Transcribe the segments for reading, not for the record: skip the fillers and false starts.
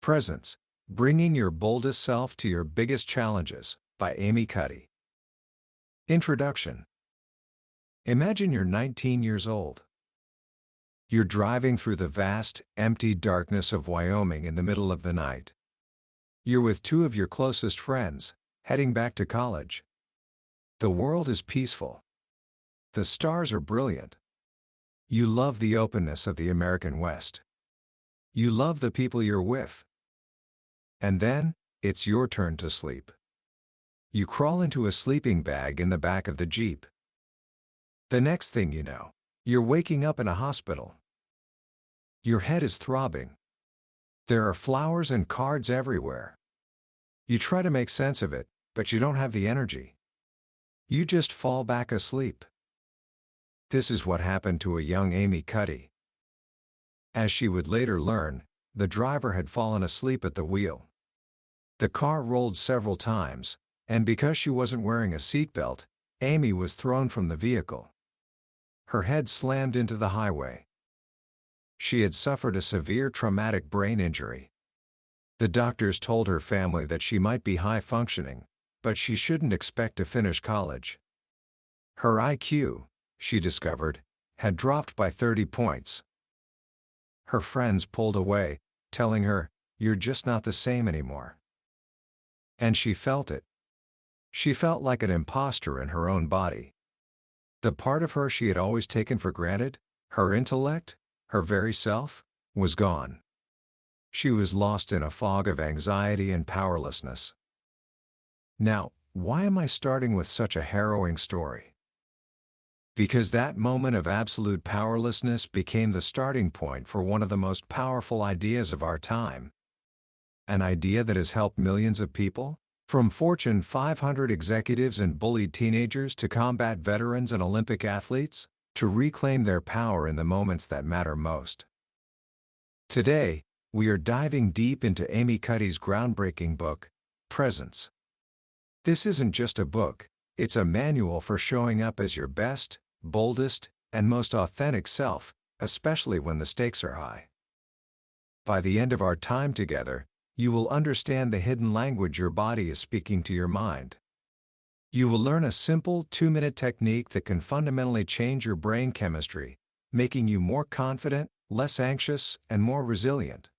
Presence, Bringing Your Boldest Self to Your Biggest Challenges, by Amy Cuddy. Introduction. Imagine you're 19 years old. You're driving through the vast, empty darkness of Wyoming in the middle of the night. You're with two of your closest friends, heading back to college. The world is peaceful. The stars are brilliant. You love the openness of the American West. You love the people you're with. And then, it's your turn to sleep. You crawl into a sleeping bag in the back of the Jeep. The next thing you know, you're waking up in a hospital. Your head is throbbing. There are flowers and cards everywhere. You try to make sense of it, but you don't have the energy. You just fall back asleep. This is what happened to a young Amy Cuddy. As she would later learn, the driver had fallen asleep at the wheel. The car rolled several times, and because she wasn't wearing a seatbelt, Amy was thrown from the vehicle. Her head slammed into the highway. She had suffered a severe traumatic brain injury. The doctors told her family that she might be high functioning, but she shouldn't expect to finish college. Her IQ, she discovered, had dropped by 30 points. Her friends pulled away, telling her, "You're just not the same anymore." And she felt it. She felt like an imposter in her own body. The part of her she had always taken for granted, her intellect, her very self, was gone. She was lost in a fog of anxiety and powerlessness. Now, why am I starting with such a harrowing story? Because that moment of absolute powerlessness became the starting point for one of the most powerful ideas of our time. An idea that has helped millions of people, from Fortune 500 executives and bullied teenagers to combat veterans and Olympic athletes, to reclaim their power in the moments that matter most. Today, we are diving deep into Amy Cuddy's groundbreaking book, Presence. This isn't just a book, it's a manual for showing up as your best, boldest, and most authentic self, especially when the stakes are high. By the end of our time together, you will understand the hidden language your body is speaking to your mind. You will learn a simple 2-minute technique that can fundamentally change your brain chemistry, making you more confident, less anxious, and more resilient.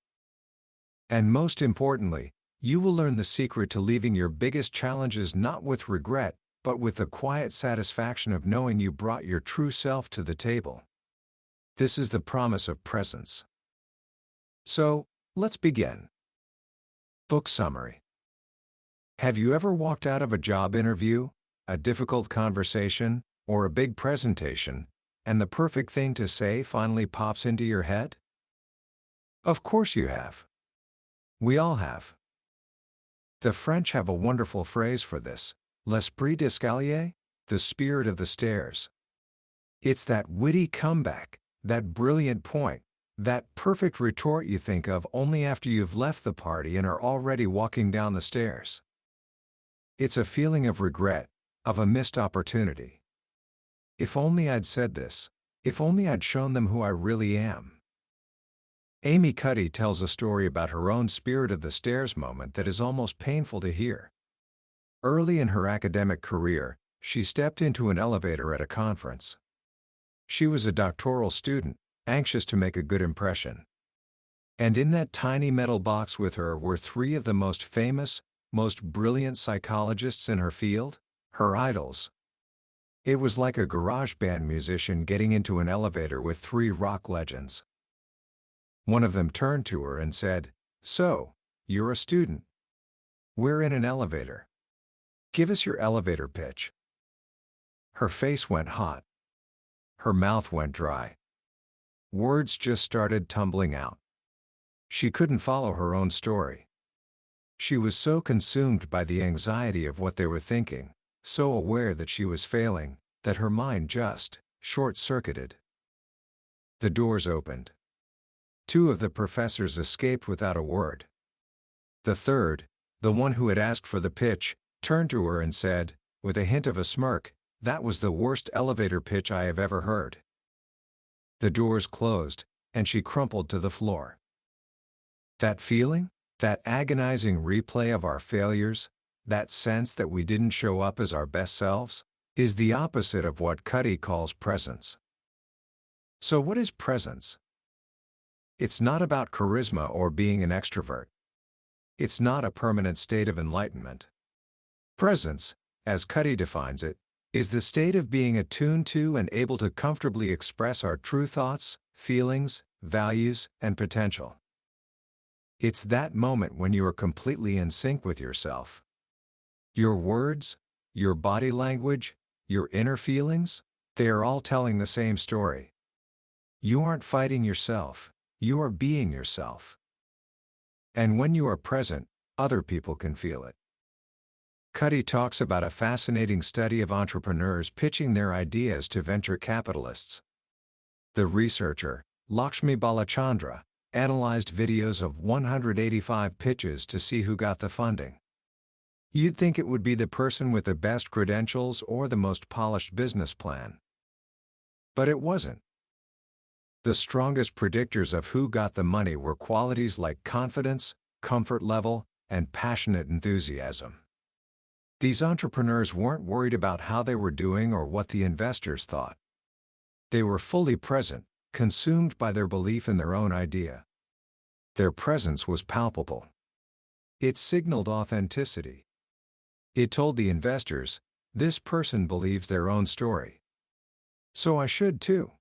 And most importantly, you will learn the secret to leaving your biggest challenges not with regret, but with the quiet satisfaction of knowing you brought your true self to the table. This is the promise of presence. So, let's begin. Book summary. Have you ever walked out of a job interview, a difficult conversation, or a big presentation, and the perfect thing to say finally pops into your head? Of course you have. We all have. The French have a wonderful phrase for this, l'esprit d'escalier, the spirit of the stairs. It's that witty comeback, that brilliant point, that perfect retort you think of only after you've left the party and are already walking down the stairs. It's a feeling of regret, of a missed opportunity. If only I'd said this, if only I'd shown them who I really am. Amy Cuddy tells a story about her own spirit of the stairs moment that is almost painful to hear. Early in her academic career, she stepped into an elevator at a conference. She was a doctoral student, anxious to make a good impression. And in that tiny metal box with her were 3 of the most famous, most brilliant psychologists in her field, her idols. It was like a garage band musician getting into an elevator with 3 rock legends. One of them turned to her and said, "So, you're a student. We're in an elevator. Give us your elevator pitch." Her face went hot. Her mouth went dry. Words just started tumbling out. She couldn't follow her own story. She was so consumed by the anxiety of what they were thinking, so aware that she was failing, that her mind just short-circuited. The doors opened. 2 of the professors escaped without a word. The third, the one who had asked for the pitch, turned to her and said, with a hint of a smirk, "That was the worst elevator pitch I have ever heard." The doors closed, and she crumpled to the floor. That feeling? That agonizing replay of our failures, that sense that we didn't show up as our best selves, is the opposite of what Cuddy calls presence. So what is presence? It's not about charisma or being an extrovert. It's not a permanent state of enlightenment. Presence, as Cuddy defines it, is the state of being attuned to and able to comfortably express our true thoughts, feelings, values, and potential. It's that moment when you are completely in sync with yourself. Your words, your body language, your inner feelings, they are all telling the same story. You aren't fighting yourself, you are being yourself. And when you are present, other people can feel it. Cuddy talks about a fascinating study of entrepreneurs pitching their ideas to venture capitalists. The researcher, Lakshmi Balachandra, analyzed videos of 185 pitches to see who got the funding. You'd think it would be the person with the best credentials or the most polished business plan. But it wasn't. The strongest predictors of who got the money were qualities like confidence, comfort level, and passionate enthusiasm. These entrepreneurs weren't worried about how they were doing or what the investors thought. They were fully present, consumed by their belief in their own idea. Their presence was palpable. It signaled authenticity. It told the investors, this person believes their own story. So I should too.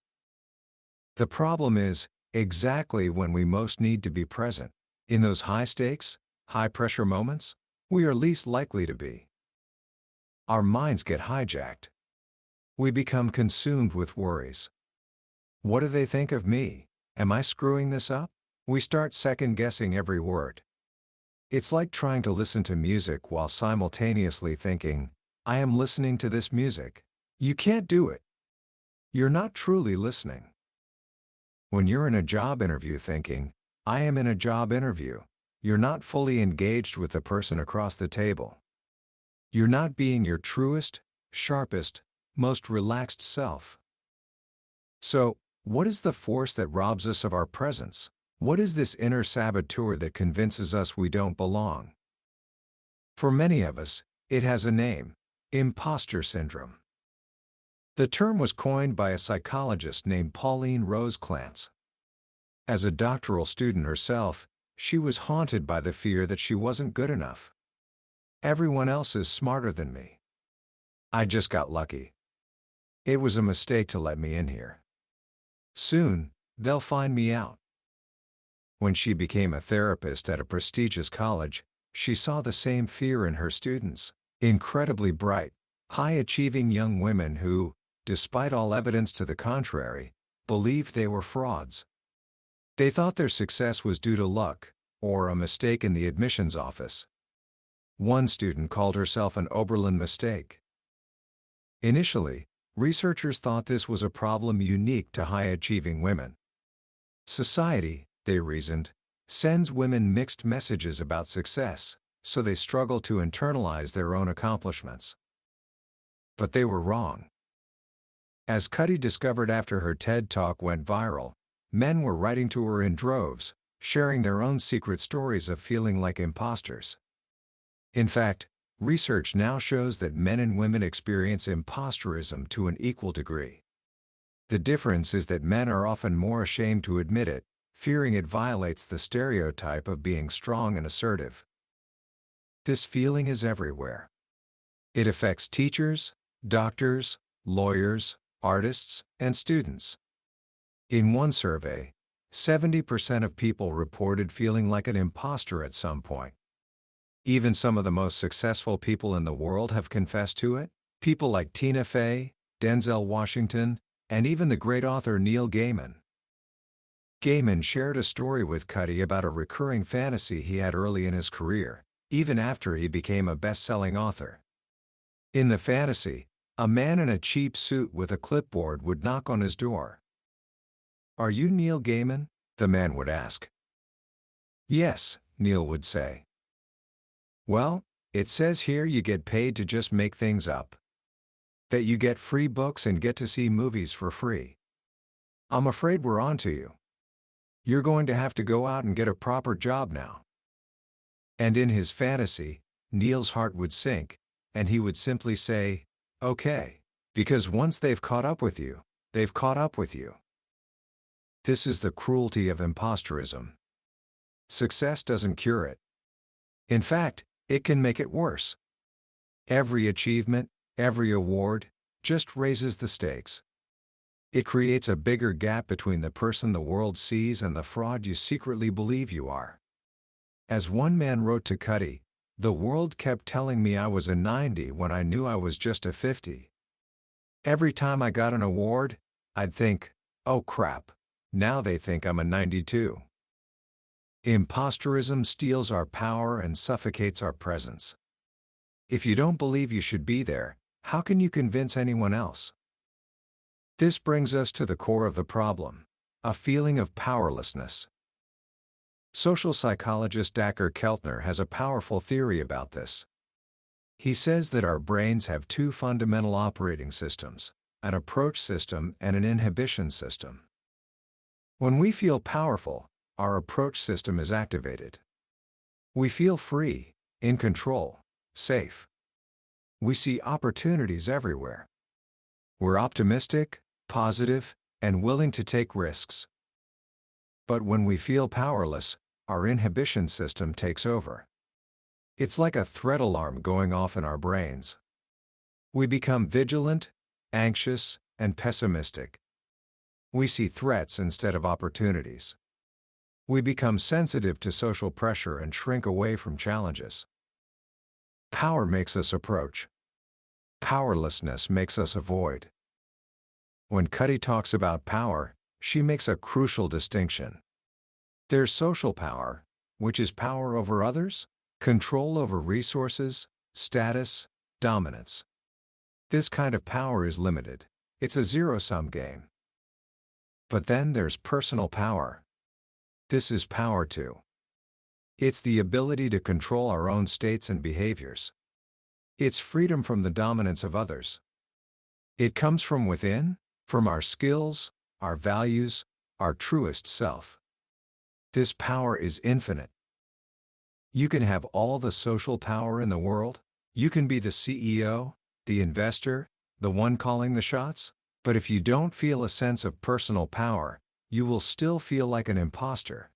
The problem is, exactly when we most need to be present, in those high-stakes, high-pressure moments, we are least likely to be. Our minds get hijacked. We become consumed with worries. What do they think of me? Am I screwing this up? We start second-guessing every word. It's like trying to listen to music while simultaneously thinking, I am listening to this music. You can't do it. You're not truly listening. When you're in a job interview thinking, I am in a job interview, you're not fully engaged with the person across the table. You're not being your truest, sharpest, most relaxed self. So, what is the force that robs us of our presence? What is this inner saboteur that convinces us we don't belong? For many of us, it has a name: imposter syndrome. The term was coined by a psychologist named Pauline Rose Clance. As a doctoral student herself, she was haunted by the fear that she wasn't good enough. Everyone else is smarter than me. I just got lucky. It was a mistake to let me in here. Soon, they'll find me out. When she became a therapist at a prestigious college, she saw the same fear in her students, incredibly bright, high-achieving young women who, despite all evidence to the contrary, believed they were frauds. They thought their success was due to luck, or a mistake in the admissions office. One student called herself an Oberlin mistake. Initially, researchers thought this was a problem unique to high-achieving women. Society, they reasoned, sends women mixed messages about success, so they struggle to internalize their own accomplishments. But they were wrong. As Cuddy discovered after her TED Talk went viral, men were writing to her in droves, sharing their own secret stories of feeling like imposters. In fact, research now shows that men and women experience imposterism to an equal degree. The difference is that men are often more ashamed to admit it, fearing it violates the stereotype of being strong and assertive. This feeling is everywhere. It affects teachers, doctors, lawyers, artists, and students. In one survey, 70% of people reported feeling like an imposter at some point. Even some of the most successful people in the world have confessed to it. People like Tina Fey, Denzel Washington, and even the great author Neil Gaiman. Gaiman shared a story with Cuddy about a recurring fantasy he had early in his career, even after he became a best-selling author. In the fantasy, a man in a cheap suit with a clipboard would knock on his door. "Are you Neil Gaiman?" the man would ask. "Yes," Neil would say. "Well, it says here you get paid to just make things up. That you get free books and get to see movies for free. I'm afraid we're on to you. You're going to have to go out and get a proper job now." And in his fantasy, Neil's heart would sink, and he would simply say, "Okay." Because once they've caught up with you, they've caught up with you. This is the cruelty of imposterism. Success doesn't cure it. In fact, it can make it worse. Every achievement, every award, just raises the stakes. It creates a bigger gap between the person the world sees and the fraud you secretly believe you are. As one man wrote to Cuddy, "The world kept telling me I was a 90 when I knew I was just a 50. Every time I got an award, I'd think, oh crap, now they think I'm a 92. Imposterism steals our power and suffocates our presence. If you don't believe you should be there, how can you convince anyone else? This brings us to the core of the problem, a feeling of powerlessness. Social psychologist Dacher Keltner has a powerful theory about this. He says that our brains have two fundamental operating systems, an approach system and an inhibition system. When we feel powerful, our approach system is activated. We feel free, in control, safe. We see opportunities everywhere. We're optimistic, positive, and willing to take risks. But when we feel powerless, our inhibition system takes over. It's like a threat alarm going off in our brains. We become vigilant, anxious, and pessimistic. We see threats instead of opportunities. We become sensitive to social pressure and shrink away from challenges. Power makes us approach. Powerlessness makes us avoid. When Cuddy talks about power, she makes a crucial distinction. There's social power, which is power over others, control over resources, status, dominance. This kind of power is limited. It's a zero-sum game. But then there's personal power. This is power too. It's the ability to control our own states and behaviors. It's freedom from the dominance of others. It comes from within, from our skills, our values, our truest self. This power is infinite. You can have all the social power in the world. You can be the CEO, the investor, the one calling the shots. But if you don't feel a sense of personal power, you will still feel like an imposter.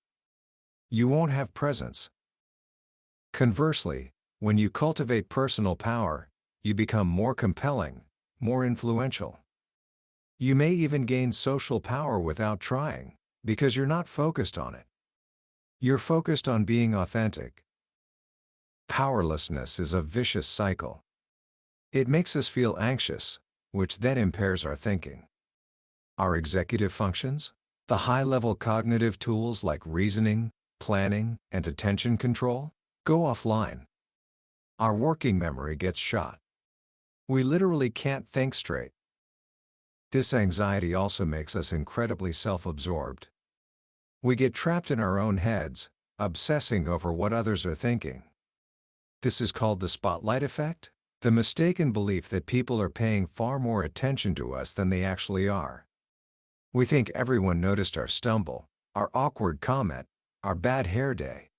You won't have presence. Conversely, when you cultivate personal power, you become more compelling, more influential. You may even gain social power without trying, because you're not focused on it. You're focused on being authentic. Powerlessness is a vicious cycle. It makes us feel anxious, which then impairs our thinking. Our executive functions, the high-level cognitive tools like reasoning, planning, and attention control, go offline. Our working memory gets shot. We literally can't think straight. This anxiety also makes us incredibly self-absorbed. We get trapped in our own heads, obsessing over what others are thinking. This is called the spotlight effect, the mistaken belief that people are paying far more attention to us than they actually are. We think everyone noticed our stumble, our awkward comment, our bad hair day.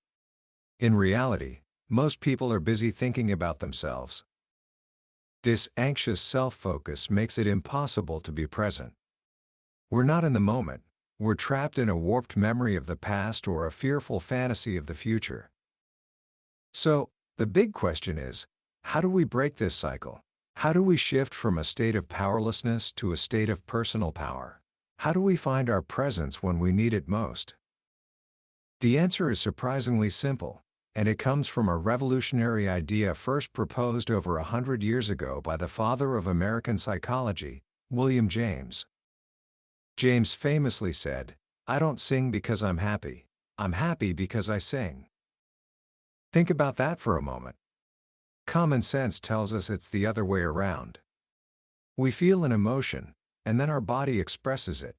In reality, most people are busy thinking about themselves. This anxious self-focus makes it impossible to be present. We're not in the moment. We're trapped in a warped memory of the past or a fearful fantasy of the future. So, the big question is, how do we break this cycle? How do we shift from a state of powerlessness to a state of personal power? How do we find our presence when we need it most? The answer is surprisingly simple, and it comes from a revolutionary idea first proposed over 100 years ago by the father of American psychology, William James. James famously said, "I don't sing because I'm happy because I sing." Think about that for a moment. Common sense tells us it's the other way around. We feel an emotion, and then our body expresses it.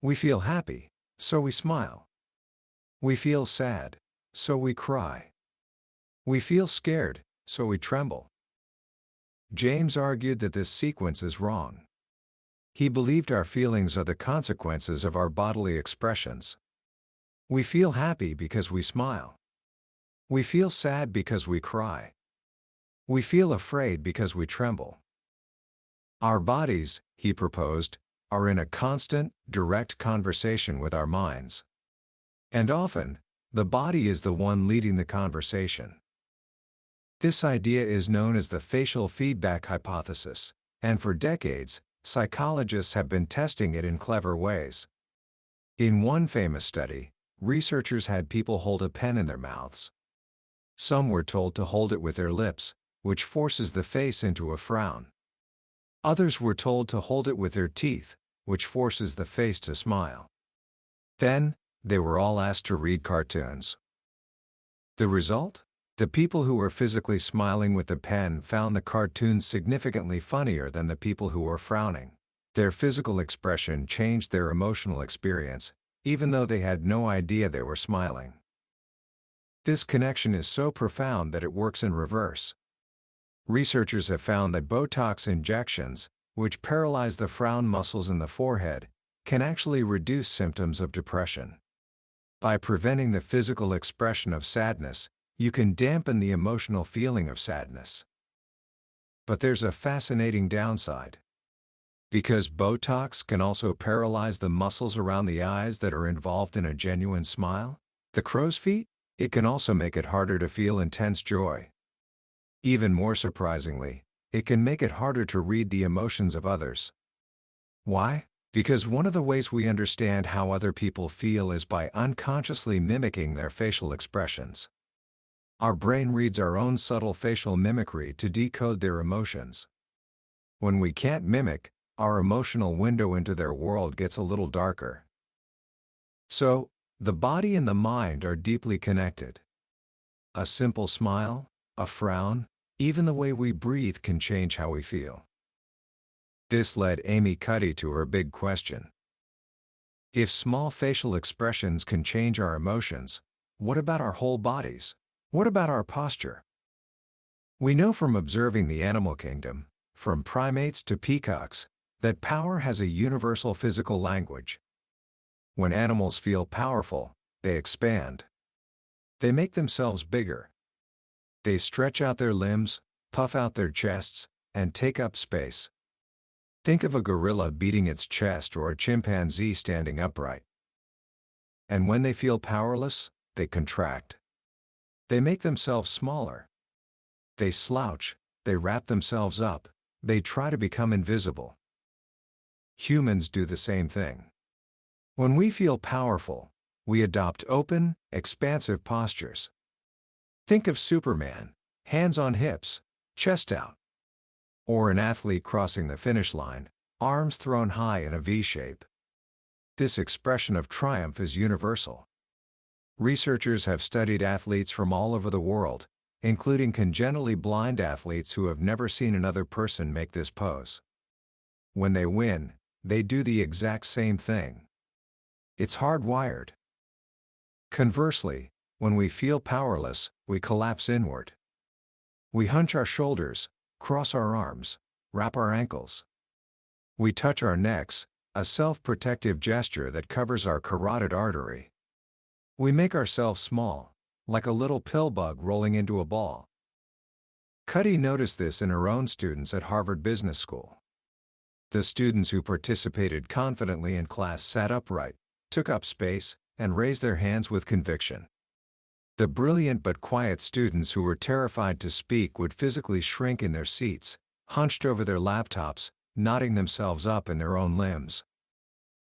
We feel happy, so we smile. We feel sad, so we cry. We feel scared, so we tremble. James argued that this sequence is wrong. He believed our feelings are the consequences of our bodily expressions. We feel happy because we smile. We feel sad because we cry. We feel afraid because we tremble. Our bodies, he proposed, are in a constant, direct conversation with our minds. And often, the body is the one leading the conversation. This idea is known as the facial feedback hypothesis, and for decades, psychologists have been testing it in clever ways. In one famous study, researchers had people hold a pen in their mouths. Some were told to hold it with their lips, which forces the face into a frown. Others were told to hold it with their teeth, which forces the face to smile. Then, they were all asked to read cartoons. The result? The people who were physically smiling with the pen found the cartoons significantly funnier than the people who were frowning. Their physical expression changed their emotional experience, even though they had no idea they were smiling. This connection is so profound that it works in reverse. Researchers have found that Botox injections, which paralyze the frown muscles in the forehead, can actually reduce symptoms of depression. By preventing the physical expression of sadness, you can dampen the emotional feeling of sadness. But there's a fascinating downside. Because Botox can also paralyze the muscles around the eyes that are involved in a genuine smile, the crow's feet, it can also make it harder to feel intense joy. Even more surprisingly, it can make it harder to read the emotions of others. Why? Because one of the ways we understand how other people feel is by unconsciously mimicking their facial expressions. Our brain reads our own subtle facial mimicry to decode their emotions. When we can't mimic, our emotional window into their world gets a little darker. So, the body and the mind are deeply connected. A simple smile, a frown, even the way we breathe can change how we feel. This led Amy Cuddy to her big question. If small facial expressions can change our emotions, what about our whole bodies? What about our posture? We know from observing the animal kingdom, from primates to peacocks, that power has a universal physical language. When animals feel powerful, they expand. They make themselves bigger. They stretch out their limbs, puff out their chests, and take up space. Think of a gorilla beating its chest or a chimpanzee standing upright. And when they feel powerless, they contract. They make themselves smaller. They slouch, they wrap themselves up, they try to become invisible. Humans do the same thing. When we feel powerful, we adopt open, expansive postures. Think of Superman, hands on hips, chest out. Or an athlete crossing the finish line, arms thrown high in a V shape. This expression of triumph is universal. Researchers have studied athletes from all over the world, including congenitally blind athletes who have never seen another person make this pose. When they win, they do the exact same thing. It's hardwired. Conversely, when we feel powerless, we collapse inward. We hunch our shoulders, cross our arms, wrap our ankles. We touch our necks, a self-protective gesture that covers our carotid artery. We make ourselves small, like a little pill bug rolling into a ball. Cuddy noticed this in her own students at Harvard Business School. The students who participated confidently in class sat upright, took up space, and raised their hands with conviction. The brilliant but quiet students who were terrified to speak would physically shrink in their seats, hunched over their laptops, knotting themselves up in their own limbs.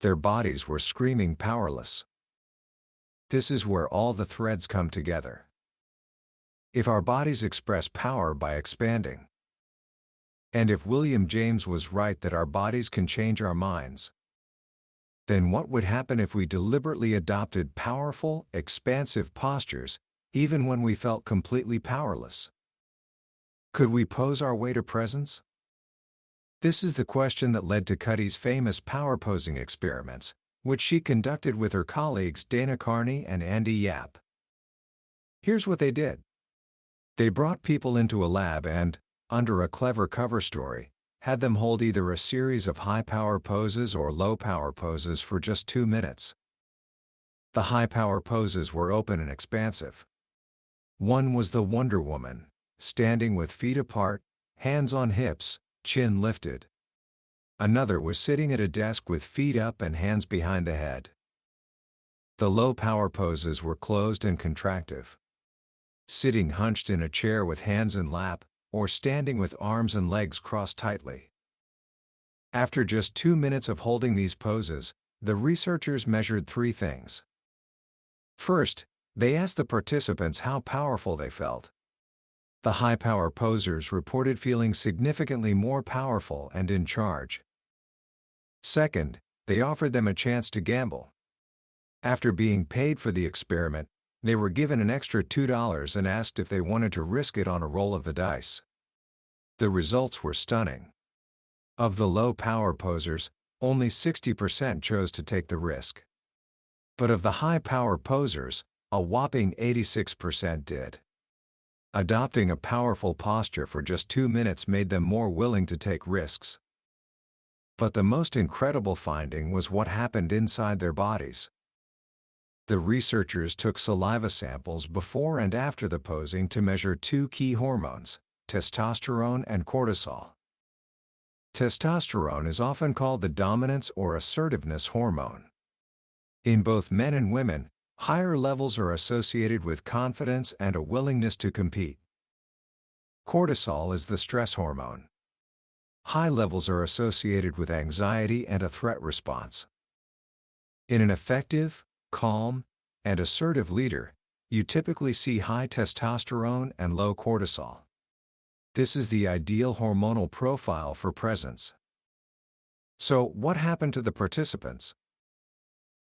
Their bodies were screaming powerless. This is where all the threads come together. If our bodies express power by expanding, and if William James was right that our bodies can change our minds, then what would happen if we deliberately adopted powerful, expansive postures, even when we felt completely powerless? Could we pose our way to presence? This is the question that led to Cuddy's famous power posing experiments, which she conducted with her colleagues Dana Carney and Andy Yap. Here's what they did. They brought people into a lab and, under a clever cover story, had them hold either a series of high-power poses or low-power poses for just 2 minutes. The high-power poses were open and expansive. One was the Wonder Woman, standing with feet apart, hands on hips, chin lifted. Another was sitting at a desk with feet up and hands behind the head. The low-power poses were closed and contractive. Sitting hunched in a chair with hands in lap, or standing with arms and legs crossed tightly. After just 2 minutes of holding these poses, the researchers measured 3 things. First, they asked the participants how powerful they felt. The high-power posers reported feeling significantly more powerful and in charge. Second, they offered them a chance to gamble. After being paid for the experiment, they were given an extra $2 and asked if they wanted to risk it on a roll of the dice. The results were stunning. Of the low-power posers, only 60% chose to take the risk. But of the high-power posers, a whopping 86% did. Adopting a powerful posture for just 2 minutes made them more willing to take risks. But the most incredible finding was what happened inside their bodies. The researchers took saliva samples before and after the posing to measure 2 key hormones, testosterone and cortisol. Testosterone is often called the dominance or assertiveness hormone. In both men and women, higher levels are associated with confidence and a willingness to compete. Cortisol is the stress hormone. High levels are associated with anxiety and a threat response. In an effective, calm, and assertive leader, you typically see high testosterone and low cortisol. This is the ideal hormonal profile for presence. So, what happened to the participants?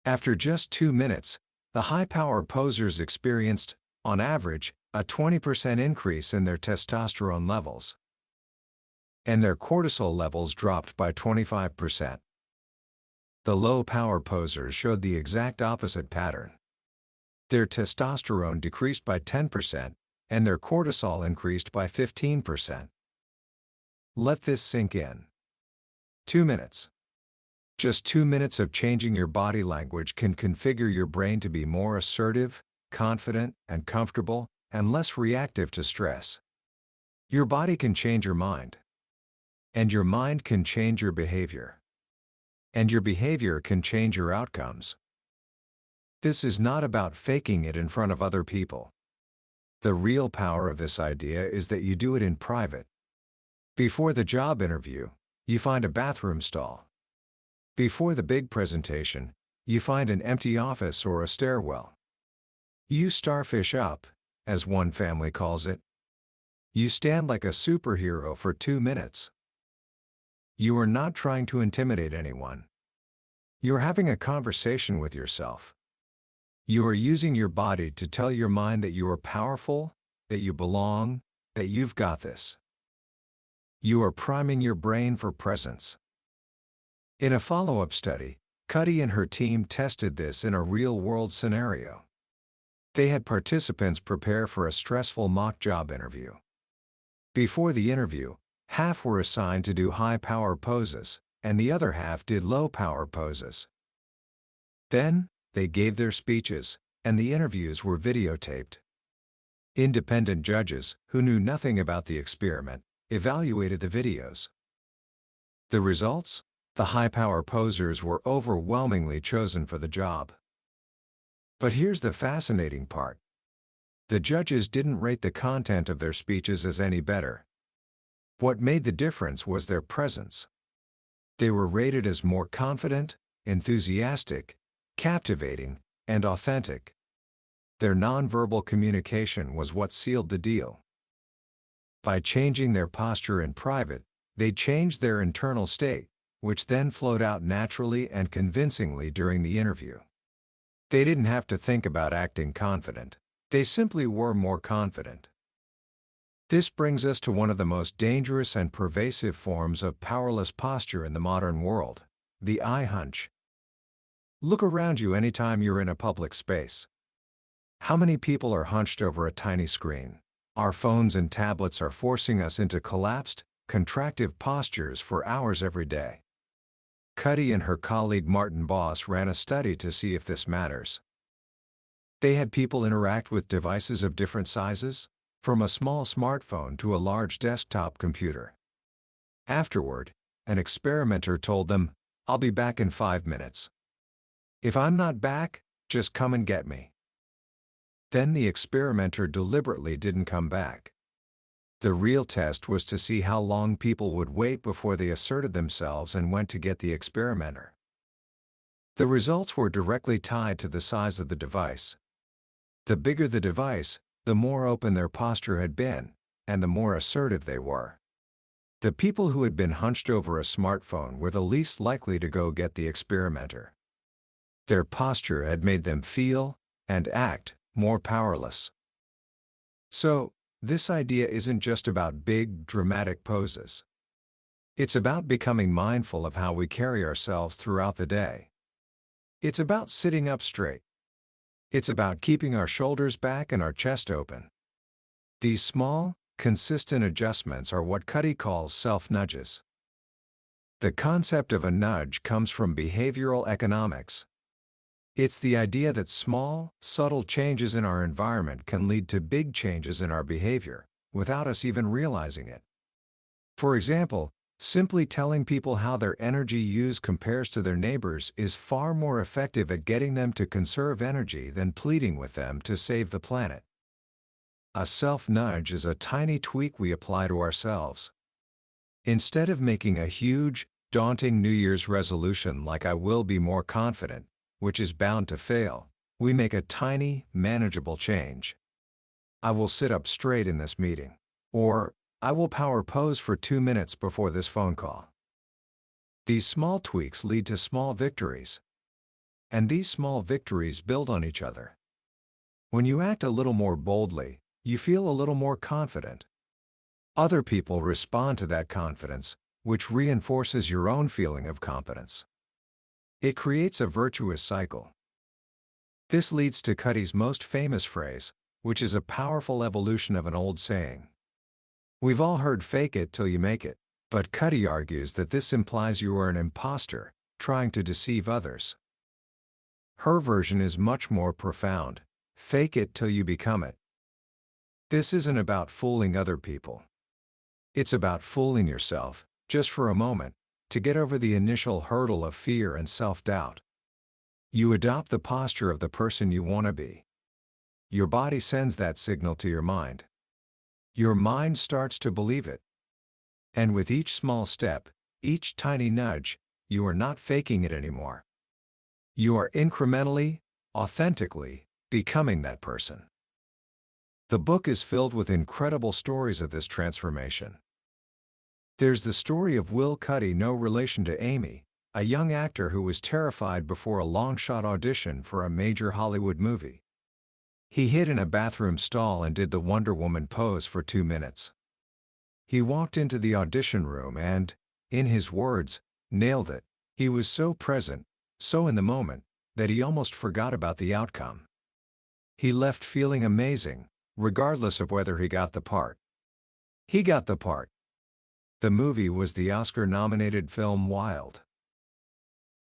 After just 2 minutes, the high-power posers experienced, on average, a 20% increase in their testosterone levels. And their cortisol levels dropped by 25%. The low-power posers showed the exact opposite pattern. Their testosterone decreased by 10%, and their cortisol increased by 15%. Let this sink in. 2 minutes. Just 2 minutes of changing your body language can configure your brain to be more assertive, confident, and comfortable, and less reactive to stress. Your body can change your mind. And your mind can change your behavior. And your behavior can change your outcomes. This is not about faking it in front of other people. The real power of this idea is that you do it in private. Before the job interview, you find a bathroom stall. Before the big presentation, you find an empty office or a stairwell. You starfish up, as one family calls it. You stand like a superhero for 2 minutes. You are not trying to intimidate anyone. You're having a conversation with yourself. You are using your body to tell your mind that you are powerful, that you belong, that you've got this. You are priming your brain for presence. In a follow-up study, Cuddy and her team tested this in a real-world scenario. They had participants prepare for a stressful mock job interview. Before the interview, half were assigned to do high-power poses, and the other half did low-power poses. Then, they gave their speeches, and the interviews were videotaped. Independent judges, who knew nothing about the experiment, evaluated the videos. The results? The high-power posers were overwhelmingly chosen for the job. But here's the fascinating part. The judges didn't rate the content of their speeches as any better. What made the difference was their presence. They were rated as more confident, enthusiastic, captivating, and authentic. Their nonverbal communication was what sealed the deal. By changing their posture in private, they changed their internal state, which then flowed out naturally and convincingly during the interview. They didn't have to think about acting confident. They simply were more confident. This brings us to one of the most dangerous and pervasive forms of powerless posture in the modern world, the eye hunch. Look around you anytime you're in a public space. How many people are hunched over a tiny screen? Our phones and tablets are forcing us into collapsed, contractive postures for hours every day. Cuddy and her colleague Martin Boss ran a study to see if this matters. They had people interact with devices of different sizes, from a small smartphone to a large desktop computer. Afterward, an experimenter told them, "I'll be back in 5 minutes. If I'm not back, just come and get me." Then the experimenter deliberately didn't come back. The real test was to see how long people would wait before they asserted themselves and went to get the experimenter. The results were directly tied to the size of the device. The bigger the device, the more open their posture had been, and the more assertive they were. The people who had been hunched over a smartphone were the least likely to go get the experimenter. Their posture had made them feel, and act, more powerless. So, this idea isn't just about big, dramatic poses. It's about becoming mindful of how we carry ourselves throughout the day. It's about sitting up straight. It's about keeping our shoulders back and our chest open. These small, consistent adjustments are what Cuddy calls self-nudges. The concept of a nudge comes from behavioral economics. It's the idea that small, subtle changes in our environment can lead to big changes in our behavior, without us even realizing it. For example, simply telling people how their energy use compares to their neighbors is far more effective at getting them to conserve energy than pleading with them to save the planet. A self-nudge is a tiny tweak we apply to ourselves. Instead of making a huge, daunting New Year's resolution like "I will be more confident," which is bound to fail, we make a tiny, manageable change. "I will sit up straight in this meeting." Or, "I will power pose for 2 minutes before this phone call." These small tweaks lead to small victories. And these small victories build on each other. When you act a little more boldly, you feel a little more confident. Other people respond to that confidence, which reinforces your own feeling of competence. It creates a virtuous cycle. This leads to Cuddy's most famous phrase, which is a powerful evolution of an old saying. We've all heard "fake it till you make it," but Cuddy argues that this implies you are an imposter, trying to deceive others. Her version is much more profound: fake it till you become it. This isn't about fooling other people. It's about fooling yourself, just for a moment, to get over the initial hurdle of fear and self-doubt. You adopt the posture of the person you want to be. Your body sends that signal to your mind. Your mind starts to believe it. And with each small step, each tiny nudge, you are not faking it anymore. You are incrementally, authentically, becoming that person. The book is filled with incredible stories of this transformation. There's the story of Will Cuddy, no relation to Amy, a young actor who was terrified before a long-shot audition for a major Hollywood movie. He hid in a bathroom stall and did the Wonder Woman pose for 2 minutes. He walked into the audition room and, in his words, nailed it. He was so present, so in the moment, that he almost forgot about the outcome. He left feeling amazing, regardless of whether he got the part. He got the part. The movie was the Oscar-nominated film Wild.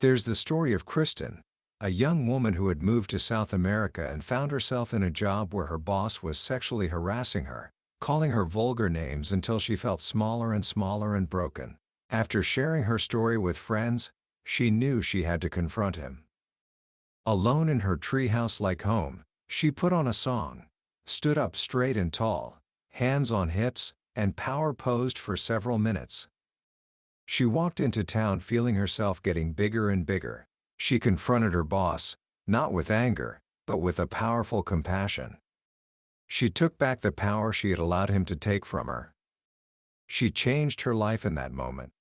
There's the story of Kristen, a young woman who had moved to South America and found herself in a job where her boss was sexually harassing her, calling her vulgar names until she felt smaller and smaller and broken. After sharing her story with friends, she knew she had to confront him. Alone in her treehouse-like home, she put on a song, stood up straight and tall, hands on hips, and power posed for several minutes. She walked into town feeling herself getting bigger and bigger. She confronted her boss, not with anger, but with a powerful compassion. She took back the power she had allowed him to take from her. She changed her life in that moment.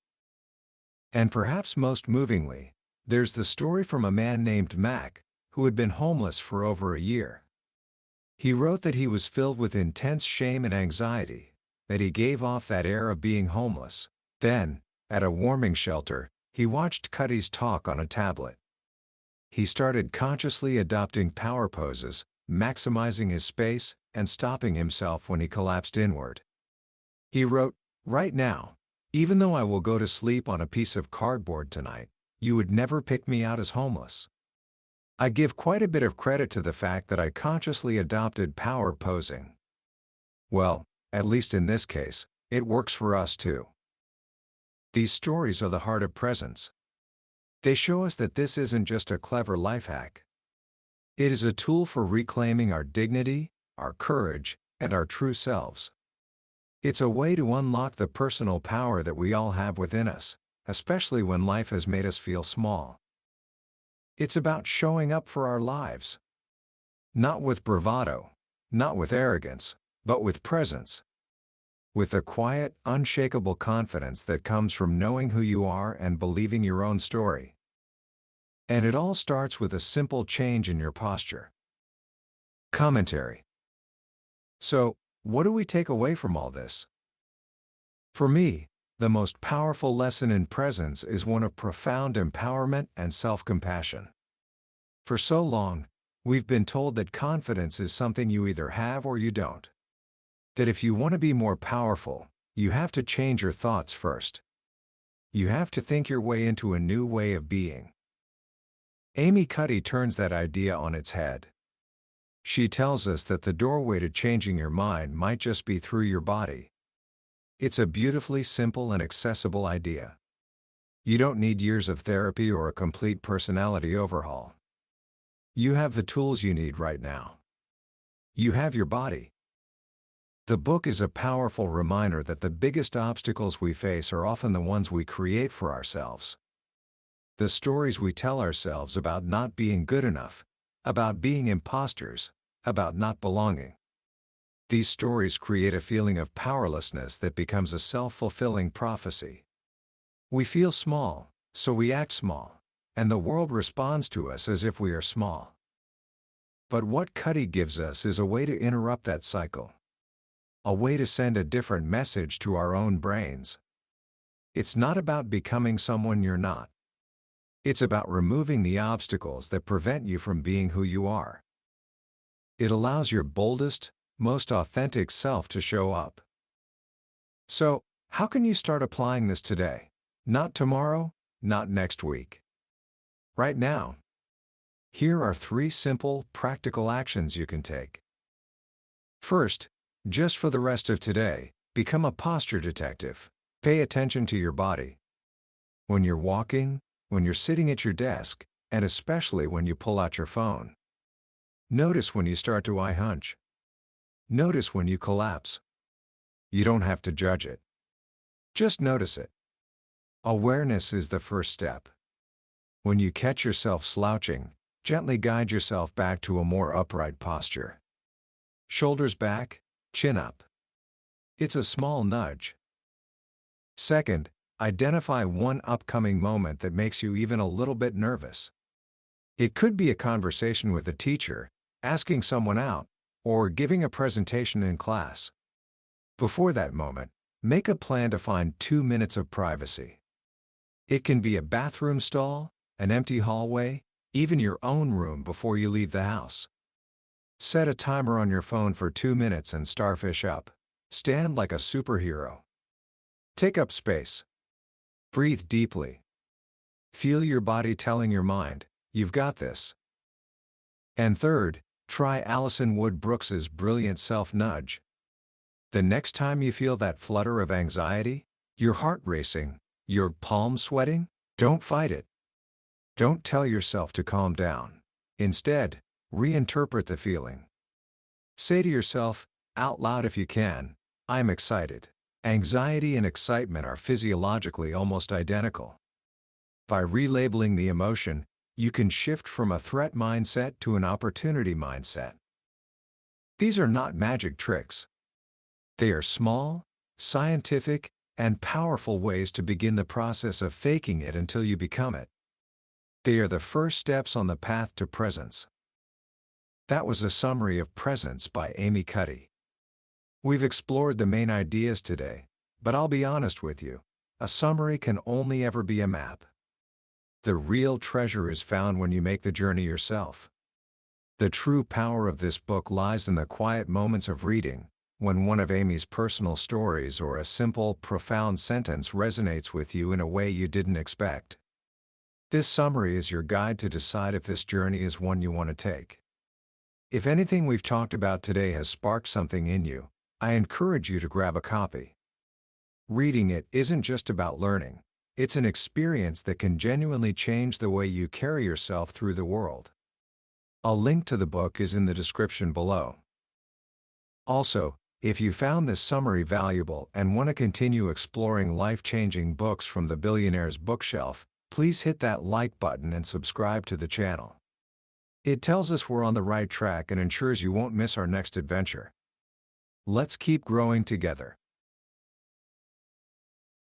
And perhaps most movingly, there's the story from a man named Mac, who had been homeless for over a year. He wrote that he was filled with intense shame and anxiety, that he gave off that air of being homeless. Then, at a warming shelter, he watched Cuddy's talk on a tablet. He started consciously adopting power poses, maximizing his space, and stopping himself when he collapsed inward. He wrote, "Right now, even though I will go to sleep on a piece of cardboard tonight, you would never pick me out as homeless." I give quite a bit of credit to the fact that I consciously adopted power posing. Well, at least in this case, it works for us too. These stories are the heart of presence. They show us that this isn't just a clever life hack. It is a tool for reclaiming our dignity, our courage, and our true selves. It's a way to unlock the personal power that we all have within us, especially when life has made us feel small. It's about showing up for our lives. Not with bravado, not with arrogance, but with presence. With the quiet, unshakable confidence that comes from knowing who you are and believing your own story. And it all starts with a simple change in your posture. Commentary. So, what do we take away from all this? For me, the most powerful lesson in presence is one of profound empowerment and self-compassion. For so long, we've been told that confidence is something you either have or you don't. That if you want to be more powerful, you have to change your thoughts first. You have to think your way into a new way of being. Amy Cuddy turns that idea on its head. She tells us that the doorway to changing your mind might just be through your body. It's a beautifully simple and accessible idea. You don't need years of therapy or a complete personality overhaul. You have the tools you need right now. You have your body. The book is a powerful reminder that the biggest obstacles we face are often the ones we create for ourselves. The stories we tell ourselves about not being good enough, about being imposters, about not belonging. These stories create a feeling of powerlessness that becomes a self-fulfilling prophecy. We feel small, so we act small, and the world responds to us as if we are small. But what Cuddy gives us is a way to interrupt that cycle. A way to send a different message to our own brains. It's not about becoming someone you're not. It's about removing the obstacles that prevent you from being who you are. It allows your boldest, most authentic self to show up. So, how can you start applying this today? Not tomorrow, not next week. Right now. Here are 3 simple, practical actions you can take. First, just for the rest of today, become a posture detective. Pay attention to your body. When you're walking, when you're sitting at your desk, and especially when you pull out your phone. Notice when you start to eye hunch. Notice when you collapse. You don't have to judge it. Just notice it. Awareness is the first step. When you catch yourself slouching, gently guide yourself back to a more upright posture. Shoulders back, chin up. It's a small nudge. Second, identify one upcoming moment that makes you even a little bit nervous. It could be a conversation with a teacher, asking someone out, or giving a presentation in class. Before that moment, make a plan to find 2 minutes of privacy. It can be a bathroom stall, an empty hallway, even your own room before you leave the house. Set a timer on your phone for 2 minutes and starfish up. Stand like a superhero. Take up space. Breathe deeply. Feel your body telling your mind, you've got this. And third, try Alison Wood Brooks's brilliant self-nudge. The next time you feel that flutter of anxiety, your heart racing, your palms sweating, don't fight it. Don't tell yourself to calm down. Instead, reinterpret the feeling. Say to yourself, out loud if you can, I'm excited. Anxiety and excitement are physiologically almost identical. By relabeling the emotion, you can shift from a threat mindset to an opportunity mindset. These are not magic tricks. They are small, scientific, and powerful ways to begin the process of faking it until you become it. They are the first steps on the path to presence. That was a summary of Presence by Amy Cuddy. We've explored the main ideas today, but I'll be honest with you, a summary can only ever be a map. The real treasure is found when you make the journey yourself. The true power of this book lies in the quiet moments of reading, when one of Amy's personal stories or a simple, profound sentence resonates with you in a way you didn't expect. This summary is your guide to decide if this journey is one you want to take. If anything we've talked about today has sparked something in you, I encourage you to grab a copy. Reading it isn't just about learning, it's an experience that can genuinely change the way you carry yourself through the world. A link to the book is in the description below. Also, if you found this summary valuable and want to continue exploring life-changing books from the billionaire's bookshelf, please hit that like button and subscribe to the channel. It tells us we're on the right track and ensures you won't miss our next adventure. Let's keep growing together.